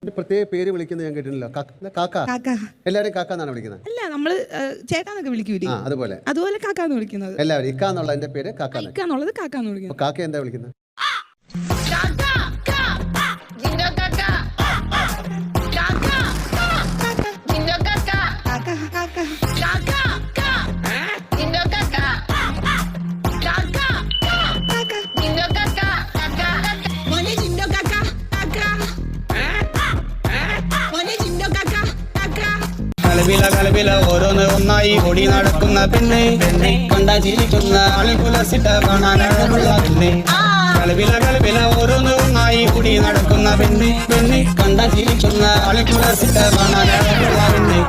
ഒരു പ്രത്യേക പേര് വിളിക്കുന്നത് ഞാൻ കേട്ടിട്ടില്ല. കാക്ക. കാക്ക. എല്ലാവരും കാക്ക എന്നാണ് വിളിക്കുന്നത്. അല്ല, നമ്മള് ചേട്ടാന്നൊക്കെ വിളിക്കൂലേ, അതുപോലെ അതുപോലെ കാക്കാന്ന് വിളിക്കുന്നത്. എല്ലാവരും ഇക്ക എന്നുള്ള എന്റെ പേര് കാക്ക. ഇക്കാന്നുള്ളത് കാക്കാന്ന് വിളിക്കുന്നത്. കാക്ക എന്താ വിളിക്കുന്നത്? കളവില ഓരോന്ന് ഒന്നായി ഓടി നടക്കുന്ന പെണ്ണെ കണ്ടാ ചിരിക്കുന്ന ആളിപുലസിട്ട കാണാനുള്ള പെണ്ണെ. കളവില ഓരോന്ന് ഒന്നായി ഓടി നടക്കുന്ന പെണ്ണെ കണ്ടാ ചിരിക്കുന്ന ആളിപുലസിട്ട കാണാനുള്ള പെണ്ണെ.